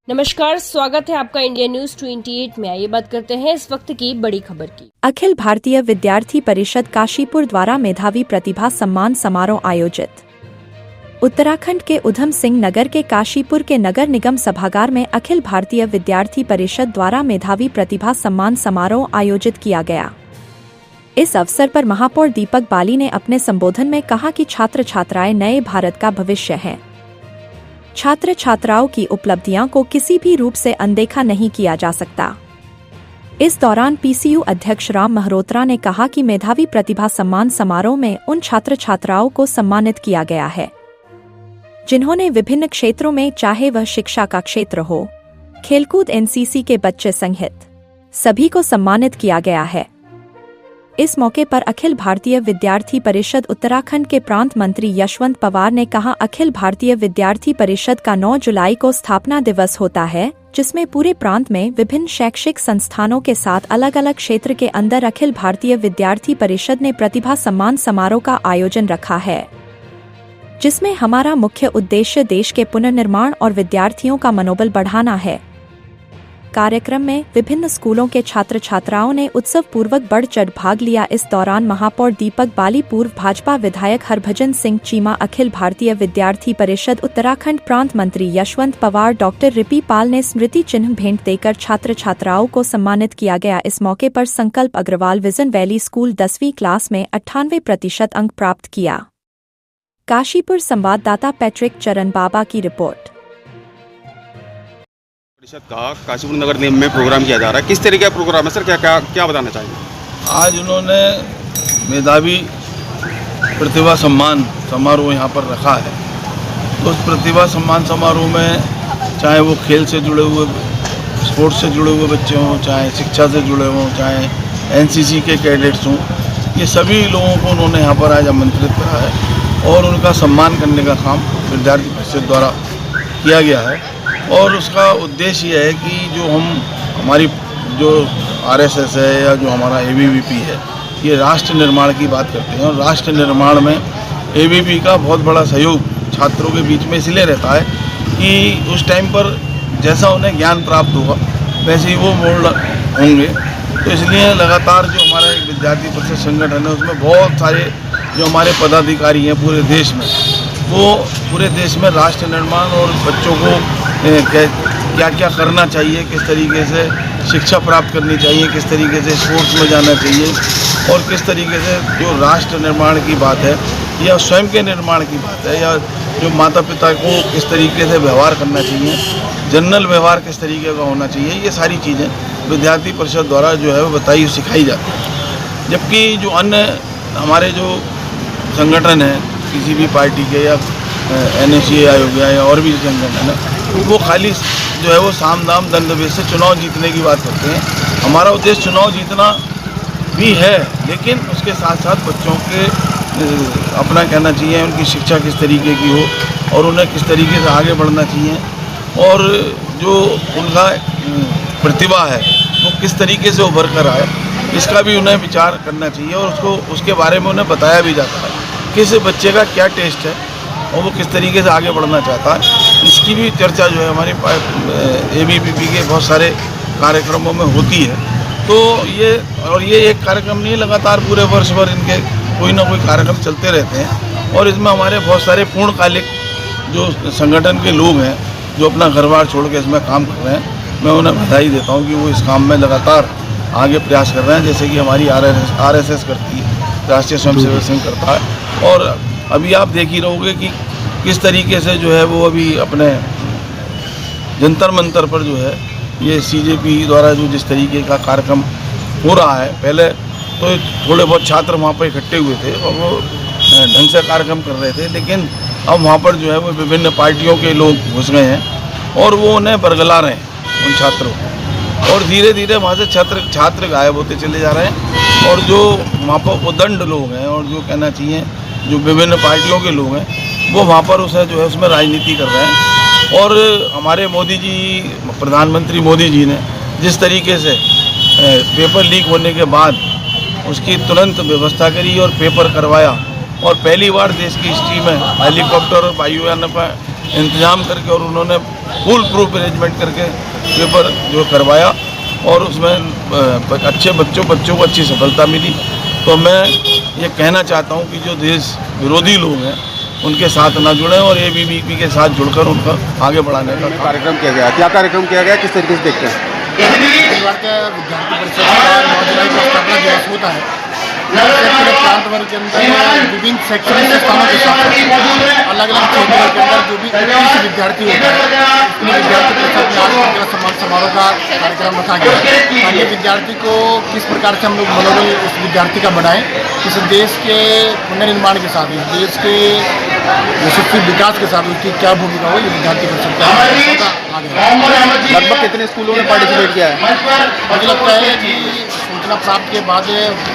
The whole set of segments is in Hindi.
नमस्कार, स्वागत है आपका इंडिया न्यूज 28 में। आइए बात करते हैं इस वक्त की बड़ी खबर की। अखिल भारतीय विद्यार्थी परिषद काशीपुर द्वारा मेधावी प्रतिभा सम्मान समारोह आयोजित। उत्तराखंड के उधम सिंह नगर के काशीपुर के नगर निगम सभागार में अखिल भारतीय विद्यार्थी परिषद द्वारा मेधावी प्रतिभा सम्मान समारोह आयोजित किया गया। इस अवसर पर महापौर दीपक बाली ने अपने संबोधन में कहा कि छात्र छात्राएं नए भारत का भविष्य हैं। छात्र छात्राओं की उपलब्धियां को किसी भी रूप से अनदेखा नहीं किया जा सकता। इस दौरान पीसीयू अध्यक्ष राम महरोत्रा ने कहा कि मेधावी प्रतिभा सम्मान समारोह में उन छात्र छात्राओं को सम्मानित किया गया है जिन्होंने विभिन्न क्षेत्रों में, चाहे वह शिक्षा का क्षेत्र हो, खेलकूद, एनसीसी के बच्चे संहित, सभी को सम्मानित किया गया है। इस मौके पर अखिल भारतीय विद्यार्थी परिषद उत्तराखंड के प्रांत मंत्री यशवंत पवार ने कहा, अखिल भारतीय विद्यार्थी परिषद का 9 जुलाई को स्थापना दिवस होता है, जिसमें पूरे प्रांत में विभिन्न शैक्षिक संस्थानों के साथ अलग अलग क्षेत्र के अंदर अखिल भारतीय विद्यार्थी परिषद ने प्रतिभा सम्मान समारोह का आयोजन रखा है, जिसमें हमारा मुख्य उद्देश्य देश के पुनर्निर्माण और विद्यार्थियों का मनोबल बढ़ाना है। कार्यक्रम में विभिन्न स्कूलों के छात्र छात्राओं ने उत्सव पूर्वक बढ़ चढ़ भाग लिया। इस दौरान महापौर दीपक बाली, पूर्व भाजपा विधायक हरभजन सिंह चीमा, अखिल भारतीय विद्यार्थी परिषद उत्तराखंड प्रांत मंत्री यशवंत पवार, डॉक्टर रिपी पाल ने स्मृति चिन्ह भेंट देकर छात्र छात्राओं को सम्मानित किया गया। इस मौके पर संकल्प अग्रवाल विजन वैली स्कूल 10वीं क्लास में 98% अंक प्राप्त किया। काशीपुर संवाददाता पैट्रिक चरण बाबा की रिपोर्ट। परिषद का काशीपुर नगर निगम में प्रोग्राम किया जा रहा है, किस तरीके का प्रोग्राम है सर, क्या बताना चाहेंगे? आज उन्होंने मेधावी प्रतिभा सम्मान समारोह यहाँ पर रखा है। तो उस प्रतिभा सम्मान समारोह में चाहे वो खेल से जुड़े हुए, स्पोर्ट्स से जुड़े हुए बच्चे हों, चाहे शिक्षा से जुड़े हों, चाहे एनसीसी के कैडेट्स हों, ये सभी लोगों को उन्होंने यहाँ पर आज आमंत्रित करा है और उनका सम्मान करने का काम विद्यार्थी परिषद द्वारा किया गया है। और उसका उद्देश्य ये है कि जो हमारी जो आरएसएस है या जो हमारा एबीवीपी है, ये राष्ट्र निर्माण की बात करते हैं और राष्ट्र निर्माण में एबीवीपी का बहुत बड़ा सहयोग छात्रों के बीच में इसलिए रहता है कि उस टाइम पर जैसा उन्हें ज्ञान प्राप्त होगा वैसे ही वो मोड़ होंगे। तो इसलिए लगातार जो हमारा एक विद्यार्थी परिषद संगठन है उसमें बहुत सारे जो हमारे पदाधिकारी हैं पूरे देश में, वो पूरे देश में राष्ट्र निर्माण और बच्चों को क्या क्या करना चाहिए, किस तरीके से शिक्षा प्राप्त करनी चाहिए, किस तरीके से स्पोर्ट्स में जाना चाहिए और किस तरीके से जो राष्ट्र निर्माण की बात है या स्वयं के निर्माण की बात है या जो माता पिता को किस तरीके से व्यवहार करना चाहिए, जनरल व्यवहार किस तरीके का होना चाहिए, ये सारी चीज़ें विद्यार्थी परिषद द्वारा जो है वो बताई सिखाई जाती है। जबकि जो अन्य हमारे जो संगठन हैं किसी भी पार्टी के या NSCI हो गया या और भी संगठन है, वो खाली जो है वो साम दाम दंड भेद से चुनाव जीतने की बात करते हैं। हमारा उद्देश्य चुनाव जीतना भी है, लेकिन उसके साथ साथ बच्चों के अपना कहना चाहिए उनकी शिक्षा किस तरीके की हो और उन्हें किस तरीके से आगे बढ़ना चाहिए और जो उनका प्रतिभा है वो किस तरीके से उभर कर आए, इसका भी उन्हें विचार करना चाहिए और उसके बारे में उन्हें बताया भी जाता है किस बच्चे का क्या टेस्ट है और वो किस तरीके से आगे बढ़ना चाहता है। इसकी भी चर्चा जो है हमारे एबीवीपी के बहुत सारे कार्यक्रमों में होती है। तो ये एक कार्यक्रम नहीं, लगातार पूरे वर्ष भर इनके कोई ना कोई कार्यक्रम चलते रहते हैं और इसमें हमारे बहुत सारे पूर्णकालिक जो संगठन के लोग हैं जो अपना घर बार छोड़ के इसमें काम कर रहे हैं, मैं उन्हें बधाई देता हूँ कि वो इस काम में लगातार आगे प्रयास कर रहे हैं। जैसे कि हमारी आरएसएस करती है, राष्ट्रीय स्वयंसेवक संघ करता है और अभी आप देख ही रहोगे कि किस तरीके से जो है वो अभी अपने जंतर मंतर पर जो है ये सीजेपी द्वारा जो जिस तरीके का कार्यक्रम हो रहा है, पहले तो थोड़े बहुत छात्र वहाँ पर इकट्ठे हुए थे और वो ढंग से कार्यक्रम कर रहे थे, लेकिन अब वहाँ पर जो है वो विभिन्न पार्टियों के लोग घुस गए हैं और वो उन्हें बरगला रहे हैं उन छात्रों को और धीरे धीरे वहाँ से छात्र गायब होते चले जा रहे हैं और जो वहाँ पर उदंड लोग हैं और जो कहना चाहिए जो विभिन्न पार्टियों के लोग हैं वो वहाँ पर उसे जो है उसमें राजनीति कर रहे हैं। और हमारे मोदी जी, प्रधानमंत्री मोदी जी ने जिस तरीके से पेपर लीक होने के बाद उसकी तुरंत व्यवस्था करी और पेपर करवाया और पहली बार देश की हिस्ट्री में हेलीकॉप्टर और वायुयान का इंतजाम करके और उन्होंने फुल प्रूफ अरेंजमेंट करके पेपर जो करवाया और उसमें अच्छे बच्चों को अच्छी सफलता मिली। तो मैं ये कहना चाहता हूँ कि जो देश विरोधी लोग हैं उनके साथ ना जुड़ें और ABVP के साथ जुड़कर उनका आगे बढ़ाने का कार्यक्रम किया गया, क्या कार्यक्रम किया गया, किस तरीके से देखते हैं? भारतीय विद्यार्थी परिषद का 9 जुलाई को स्थापना दिवस होता है। पूरे प्रांत भर के अंदर विभिन्न शैक्षणिक संस्थानों के साथ अलग अलग क्षेत्रों के अंदर जो भी उत्कृष्ट विद्यार्थी होता है उसमें विद्यार्थी परिषद में आज प्रतिभा सम्मान समारोह का कार्यक्रम रखा गया ताकि विद्यार्थी को किस प्रकार से हम लोग मनोबल उस विद्यार्थी का बढ़ाएं, इस देश के पुनर्निर्माण के साथ इस देश के यशस्वी विकास के साथ उसकी क्या भूमिका हो, ये विद्यार्थी परिषद का आगे। लगभग कितने स्कूलों ने पार्टिसिपेट किया है? मुझे लगता है कि सूचना प्राप्त के बाद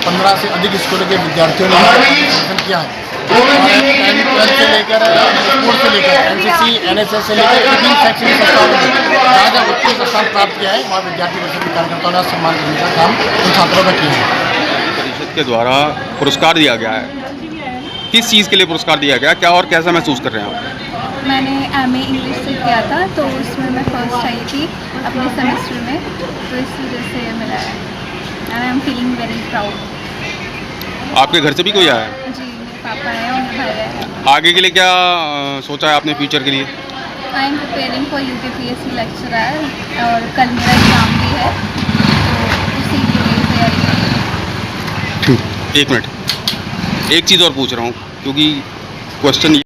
15 से अधिक स्कूलों के विद्यार्थियों ने पार्टिसिपेट किया है। से लेकर स्कूल से लेकर NCC NSS से लेकर विभिन्न शैक्षणिक संस्थानों में जहाँ जहाँ उत्कृष्ट स्थान प्राप्त किया है वहाँ विद्यार्थी परिषद के कार्यकर्ताओं ने सम्मान करने का काम उन छात्रों का किया है। परिषद के द्वारा पुरस्कार दिया गया है, किस चीज़ के लिए पुरस्कार दिया गया, क्या और कैसा महसूस कर रहे हैं आप? मैंने MA इंग्लिश से किया था तो उसमें मैं फर्स्ट आई थी अपने सेमेस्टर में, तो इस वजह से मिला है and I am feeling very proud. आपके घर से भी कोई आया है? जी, मेरे पापा हैं और मेरे भाई हैं। आगे के लिए क्या सोचा है आपने फ्यूचर के लिए? I am preparing for UPSC lecturer और कल मेरा एग्ज़ाम भी है तो उसी के लिए तैयारी कर रही हूँ। एक मिनट, एक चीज़ और पूछ रहा हूँ क्योंकि क्वेश्चन